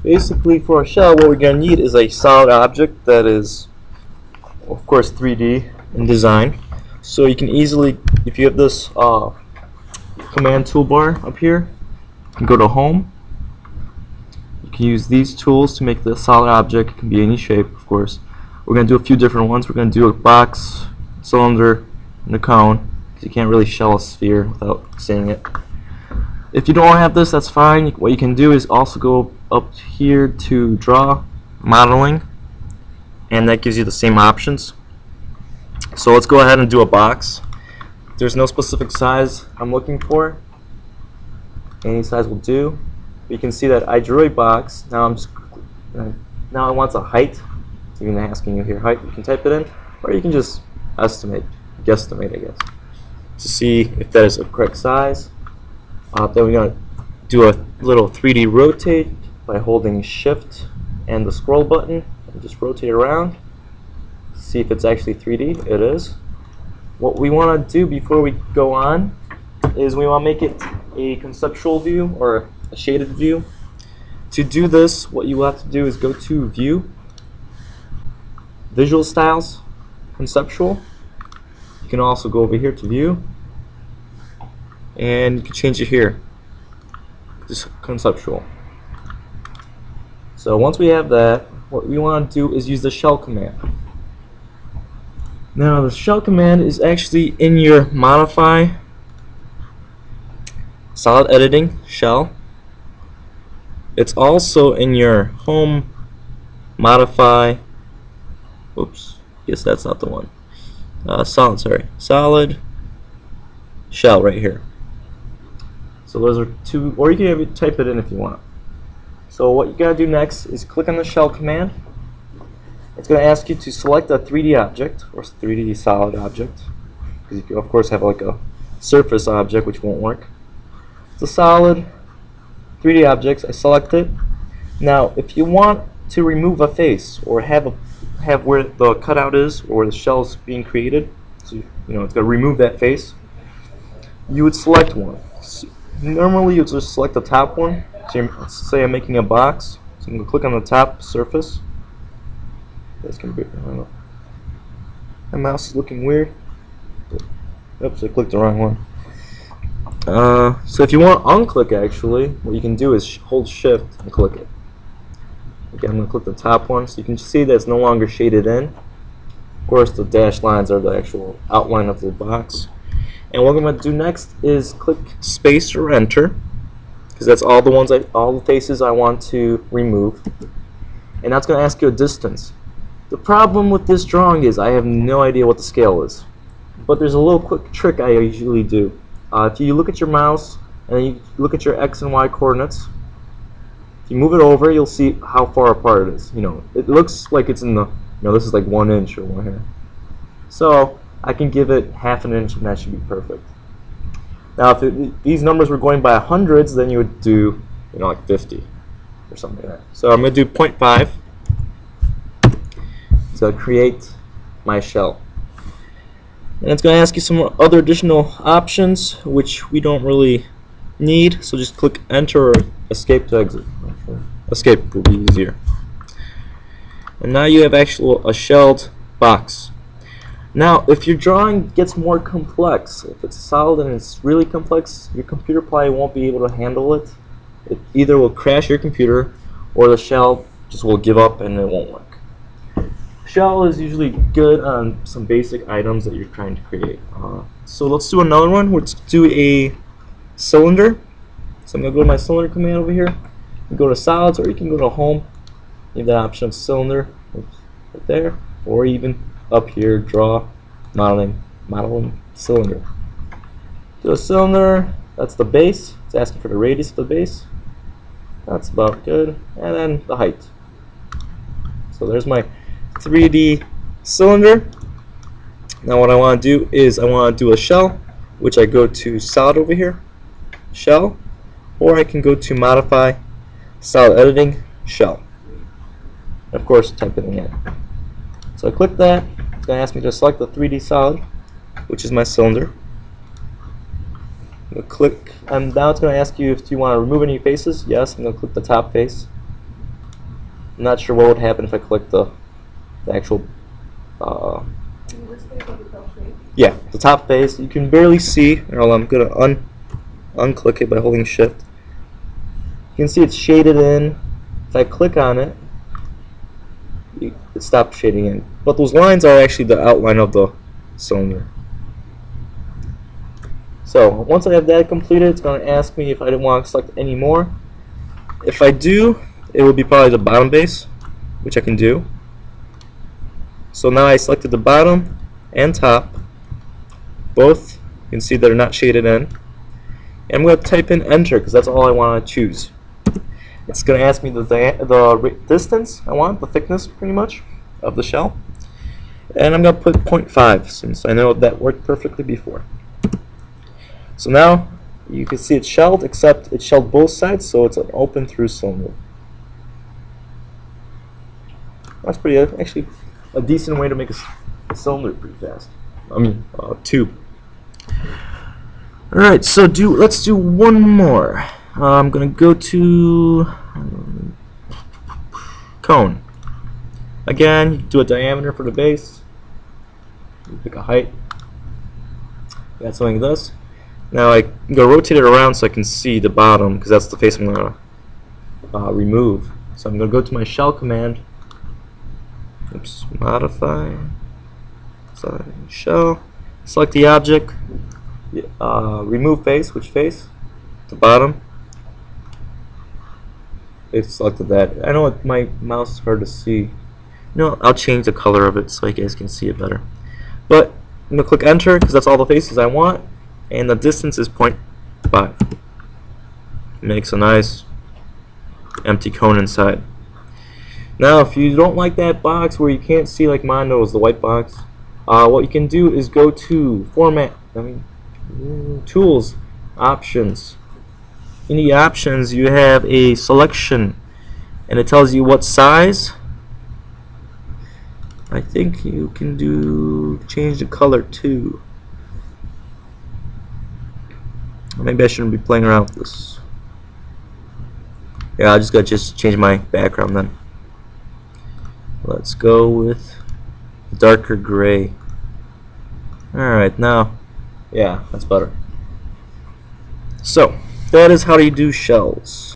Basically, for a shell, what we're going to need is a solid object that is, of course, 3D in design. So you can easily, if you have this command toolbar up here, you can go to Home. You can use these tools to make the solid object. It can be any shape, of course. We're going to do a few different ones. We're going to do a box, cylinder, and a cone, because you can't really shell a sphere without seeing it. If you don't have this, that's fine. What you can do is also go up here to Draw, Modeling, and that gives you the same options. So let's go ahead and do a box. There's no specific size I'm looking for. Any size will do. You can see that I drew a box. Now now it wants a height. It's even asking you here height. You can type it in, or you can just guesstimate, I guess, to see if that is a correct size. Then we're going to do a little 3D rotate by holding Shift and the scroll button, and just rotate around. See if it's actually 3D. It is. What we want to do before we go on is we want to make it a conceptual view or a shaded view. To do this, what you will have to do is go to View, Visual Styles, Conceptual. You can also go over here to View, and you can change it here, just Conceptual. So once we have that, what we want to do is use the shell command. Now the shell command is actually in your Modify, Solid Editing, Shell. It's also in your Home, Modify, oops, guess that's not the one. Solid Shell right here. So those are two, or you can even type it in if you want. So what you gotta do next is click on the shell command. It's going to ask you to select a 3D object or 3D solid object, because you can of course have like a surface object, which won't work. It's a solid 3D object. I select it. Now if you want to remove a face or have where the cutout is or where the shell is being created, so it's going to remove that face, you would select one. Normally you just select the top one. So say I'm making a box, so I'm going to click on the top surface. That's gonna be, I don't know. My mouse is looking weird. Oops, I clicked the wrong one. So if you want to unclick, actually, what you can do is hold Shift and click it. Okay, I'm gonna click the top one, so you can see that it's no longer shaded in. Of course, the dashed lines are the actual outline of the box. And what I'm gonna do next is click Space or Enter, because that's all the faces I want to remove. And that's gonna ask you a distance. The problem with this drawing is I have no idea what the scale is, but there's a little quick trick I usually do. If you look at your mouse and then you look at your X and Y coordinates, if you move it over, you'll see how far apart it is. It looks like it's in the, this is like 1 inch or one here. So I can give it half an inch, and that should be perfect. Now, if these numbers were going by hundreds, then you would do, like 50 or something like that. So I'm going to do 0.5. So create my shell, and it's going to ask you some other additional options which we don't really need, so just click Enter or Escape to exit. Escape will be easier. And now you have a shelled box. Now if your drawing gets more complex, if it's solid and it's really complex, your computer probably won't be able to handle it. It either will crash your computer or the shell just will give up and it won't work. Shell is usually good on some basic items that you're trying to create. So let's do another one. Let's do a cylinder. So I'm going to go to my cylinder command over here. You can go to solids, or you can go to Home. You have the option of cylinder right there, or even up here, Draw, Modeling Cylinder. Do a cylinder. That's the base. It's asking for the radius of the base. That's about good. And then the height. So there's my 3D cylinder. Now what I want to do is I want to do a shell, which I go to Solid over here, Shell, or I can go to Modify, Solid Editing, Shell. And of course, type it in. So I click that. It's going to ask me to select the 3D solid, which is my cylinder. Click, and now it's going to ask you if you want to remove any faces. Yes, I'm going to click the top face. I'm not sure what would happen if I click the actual yeah, the top face. You can barely see. I'm gonna unclick it by holding shift. You can see it's shaded in. If I click on it, it stopped shading in. But those lines are actually the outline of the cylinder. So once I have that completed, it's going to ask me if I didn't want to select any more. If I do, it will be probably the bottom base, which I can do. So now I selected the bottom and top. Both, you can see they're not shaded in. And I'm going to type in enter because that's all I want to choose. It's going to ask me the distance I want, the thickness pretty much of the shell. And I'm going to put 0.5 since I know that worked perfectly before. So now you can see it's shelled, except it's shelled both sides, so it's an open through cylinder. That's pretty actually a decent way to make a cylinder pretty fast. I mean, tube. Alright, so let's do one more. I'm gonna go to cone. Again, you do a diameter for the base. You pick a height. Got something like this. Now I'm gonna rotate it around so I can see the bottom because that's the face I'm gonna remove. So I'm gonna go to my shell command. Oops, modify. So shell. Select the object. Remove face. Which face? The bottom. It selected that. I know my mouse is hard to see. No, I'll change the color of it so you guys can see it better. But I'm gonna click enter because that's all the faces I want, and the distance is 0.5. Makes a nice empty cone inside. Now, if you don't like that box where you can't see like mine knows the white box, what you can do is go to Tools, Options. In the options, you have a selection, and it tells you what size. I think you can change the color too. Maybe I shouldn't be playing around with this. Yeah, I just gotta change my background then. Let's go with darker gray. Alright, now, yeah, that's better. So, that is how you do shells.